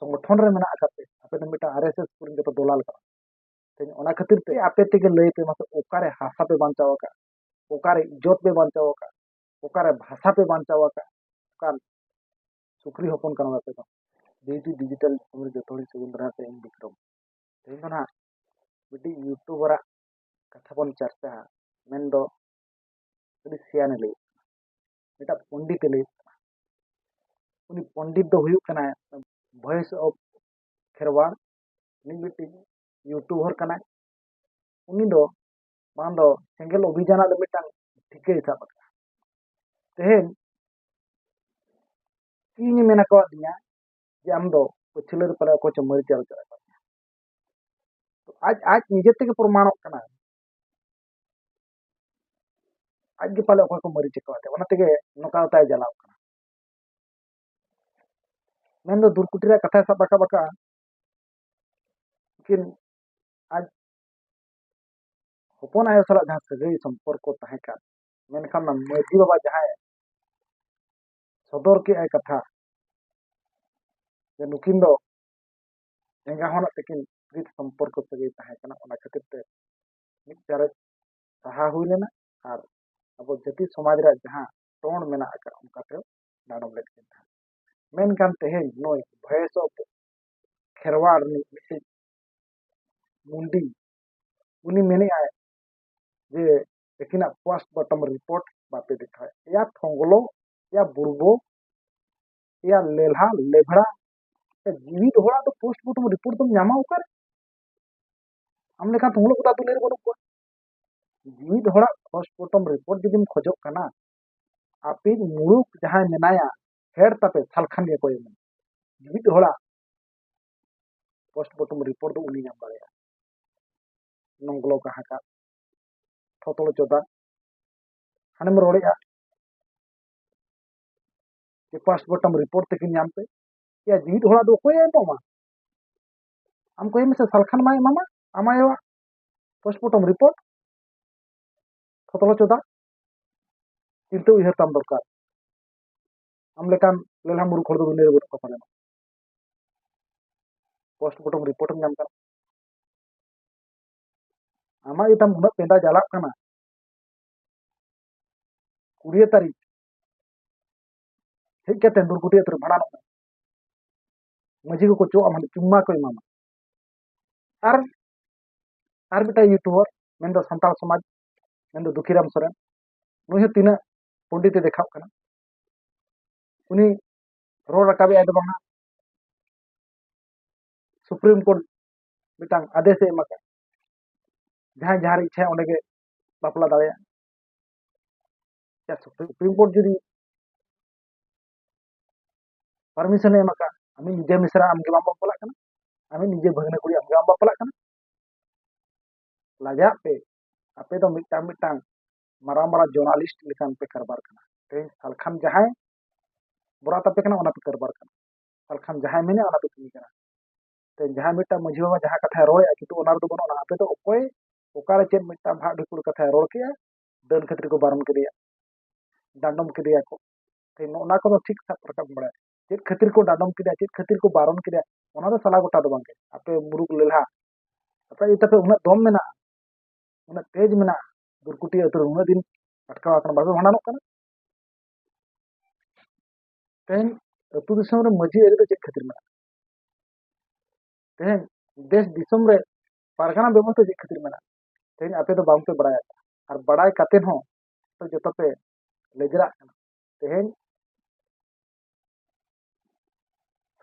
संगठन रे मेना आकाते आपे तो मिटा आरएसएस पुरिन जतो दलाल का तेन ओना खातिर ते आपे तेगे लई पे मत ओकारे हासा पे बांचाव का ओकारे इज्जत पे बांचाव का ओकारे भाषा पे बांचाव का ओकार सुक्री हपन कना पे तो जेटी डिजिटल हमरे जतोड़ी सुंदरा से इन विक्रम तेन ना बिटी यूट्यूबर कथा बन चर्चा मेन दो अडी सियाने लई मिटा पंडित लई उनी पंडित दो हुयु कना वॉइस ऑफ खेरवाड़ नी बिटी यूट्यूबर कना उनी दो मान दो सेंगल अभियान दो मिटांग ठिके हिसाब तेहेन ᱤᱧ ᱢᱮᱱ ᱟᱠᱟᱫ ᱫᱤᱧᱟ ᱡᱮ ᱟᱢ ᱫᱚ ᱯᱟᱹᱪᱷᱞᱟᱹ ᱨᱮ ᱯᱟᱞᱮ ᱚᱠᱚᱭ ᱪᱚ ᱢᱟᱹᱨᱤᱪ ᱟᱞᱚ ᱪᱟᱞᱟᱜ ᱠᱟᱱᱟ ᱛᱚ ᱟᱡ ᱱᱤᱡᱮ ᱛᱮᱜᱮ ᱯᱨᱚᱢᱟणᱚᱜ ᱠᱟᱱᱟ ᱟᱡ ᱜᱮ ᱯᱟᱞᱮ ᱚᱠᱚᱭ ᱠᱚ ᱢᱟᱹᱨᱤᱪ ᱟᱠᱟᱫ ᱚᱱᱟ ᱛᱮᱜᱮ ᱱᱚᱝᱠᱟ ᱛᱟᱭ ᱡᱟᱞᱟᱣ ᱠᱟᱱᱟ ᱢᱮᱱ ᱫᱚ ᱫᱩᱨᱠᱩᱴᱤ ᱨᱮᱭᱟᱜ ᱠᱟᱛᱷᱟ ᱥᱟᱵ ᱨᱟᱠᱟᱵ ᱟᱠᱟᱜᱼᱟ ᱠᱤᱱ ᱟᱡ ᱦᱚᱯᱚᱱ ᱟᱭᱳ ᱥᱟᱞᱟᱜ ᱡᱟᱦᱟᱸ ᱥᱟᱹᱜᱟᱹᱭ ᱥᱚᱢᱯᱚᱨᱠᱚ ᱛᱟᱦᱮᱸ ᱠᱟᱱ ᱢᱮᱱᱠᱷᱟᱱ ᱢᱟᱹᱡᱷᱤ ᱵᱟᱵᱟ ᱡᱟᱦᱟᱸᱭ ᱥᱚᱫᱚᱨ ᱠᱮᱜᱼᱟᱭ ᱠᱟᱛᱷᱟ ᱡᱮ ᱱᱩᱠᱤᱱ ᱫᱚ ᱮᱸᱜᱟ ᱦᱚᱱᱟᱜ ᱛᱮᱠᱤᱱ ᱯᱨᱤᱛ ᱥᱚᱢᱯᱚᱨᱠᱚ ᱥᱟᱹᱜᱟᱹᱭ ᱛᱟᱦᱮᱸ ᱠᱟᱱᱟ ᱚᱱᱟ ᱠᱷᱟᱹᱛᱤᱨ ᱛᱮ ᱢᱤᱫ ᱪᱟᱨᱮᱡ ᱥᱟᱦᱟ ᱦᱩᱭ ᱞᱮᱱᱟ ᱟᱨ ᱟᱵᱚ ᱡᱟᱹᱛᱤ ᱥᱚᱢᱟᱡᱽ ᱨᱮᱭᱟᱜ ᱡᱟᱦᱟᱸ ᱴᱚᱱ ᱢᱮᱱᱟᱜ ᱟᱠᱟᱫ ᱚᱱᱠᱟᱛᱮ ᱰᱟᱰᱚᱢ ᱞᱮᱫ ᱠᱤᱱ ᱛᱟᱦᱮᱸ ᱢᱮᱱᱠᱷᱟन तेहेᱧ ᱱᱚᱭ ᱵᱷᱚᱭᱮᱥ ᱚᱯ खेरवाड़ मिसे मुंडी उनी मेने आए जे लेकिन पोस्टमार्टम रिपोर्ट बापे दिखा या थोंगलो या बुड़बो या लेल्हा लेभड़ा या जीवित होड़ा तो पोस्टमार्टम रिपोर्ट तुम ᱧᱟᱢᱟ ᱚᱠᱟᱨᱮ ᱟᱢ ᱞᱮᱠᱟ ᱛᱚᱝᱞᱚ ᱠᱚ ᱫᱩᱞᱮ ᱨᱮ ᱵᱟᱹᱱᱩᱜ ᱠᱚᱣᱟ जीवित होड़ा पोस्टमार्टम रिपोर्ट जुदिम खोजोग कना आपे मुलुक जहां मेनाया हेड तापे सालखान के कोई जीवित होड़ा पोस्टमार्टम रिपोर्ट दो उनी ᱧᱟᱢ दाड़ेया नंगलो कहा का थोतलो चोदा हानेम रोड़ेया कि पोस्टमार्टम रिपोर्ट तकिन ᱧᱟᱢ पे या जीवित होड़ा दो कोई एमोमा आम कोई में से सालखान माय मामा आमायो पोस्टमार्टम रिपोर्ट थोतलो चोदा चिंता उयहर ताम दरकार आम लेकान लेला मुरु खड़ दो दुनिया रे बनुक पाले पोस्टमार्टम रिपोर्ट ᱧᱟᱢ का आमा इताम उना पेंदा जाला कना 20 तारीख हेज कते दुर्गुटी अतर भाड़ा मजी को चो आम चुम्मा को मामा आर बिटा यूट्यूबर मेन दो संताल समाज मेन दो दुखीराम सोरेन नुई तीना पंडित देखा कना उनी रोड रकाबे आय दो बांगा सुप्रीम कोर्ट मिटांग आदेश एम का जहां जहां इच्छा ओंडे के बापला दाड़े या सुप्रीम कोर्ट जुदी परमिशन एम का आमी निजे मिश्रा आमगे बाम बापला कना आमी निजे भगने कुड़ी आमगे बाम बापला कना लाजा पे आपे तो मिटांग मिटांग माराम बड़ा जर्नलिस्ट लेकान पे करबार कना ते सालखान जहां बड़ा तापे कना ओना पे करबार कना सालखान जहां मेने ओना पे कमी कना ते जहां मिटा मझी बाबा जहां कथा रोए किंतु ओना दो बनो ना आपे तो ओकोय ओकारे चेन मिटा भाग ढिकुर कथा रोल के दन खतिर को बारन के दिया डांडम के दिया को ते ओना को तो ठीक साफ रकम बड़ा चेत खतिर को डांडम के दिया चेत खतिर को बारन के दिया ओना तो सला गोटा दो बांगे आपे मुरुक लेला आपे इतापे उना दम मेना उना तेज मेना दुर्कुटी अतर उना दिन अटका कना बाबे भाणानो कना तेन अतु दिसम रे मजी एरी तो चेत खतिर मेना तेन देश दिसम रे पारगाना व्यवस्था चेत खतिर मेना तेन आपे तो बांग पे बड़ाया और बड़ाई कातेन हो तो जतो पे लेजरा तेन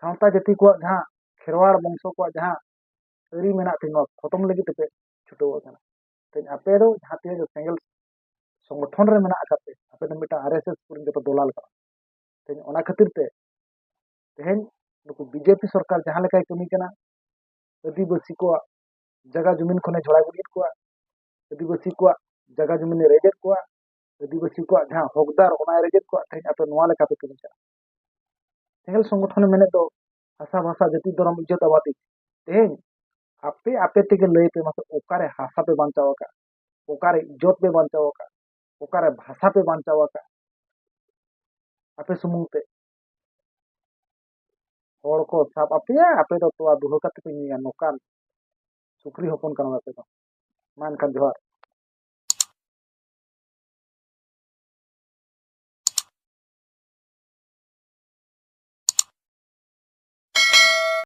सावता जाति को जहां खेरवाड़ वंशो को जहां अरी मेना थिनो खत्म लगी पे छुटो कना तेन आपे दो जहां ते सेंगल संगठन रे मेना आकाते आपे तो मिटा आरएसएस पुरिन जतो दलाल का तेन ओना खातिर ते तेन नुकु बीजेपी सरकार जहां लेकाय कमी कना आदिवासी को जगह जमीन खने झोड़ा गुडित को आदिवासी को जगह जमीन रेजेत को आदिवासी को जहां हकदार ओना रेजेत को तेन आपे नोआ लेका पे कमी कना सेंगल संगठन मेने तो भाषा भाषा जाति धर्म इज्जत आबादी तेन आपे आपे तेगे लई पे मत ओकारे हासा पे बांचाव का ओकारे इज्जत पे बांचाव का ओकारे भाषा पे बांचाव का आपे सुमुंग पे हर को साब अपेया आपे तो तोआ दुहो कते पे ᱧᱩᱭᱟ ᱱᱚᱝᱠᱟᱱ ᱥᱩᱠᱨᱤ ᱦᱚᱯᱚᱱ ᱠᱟᱱᱟ ᱟᱯᱮ ᱫᱚ ᱢᱟ ᱮᱱᱠᱷᱟᱱ ᱡᱚᱦᱟᱨ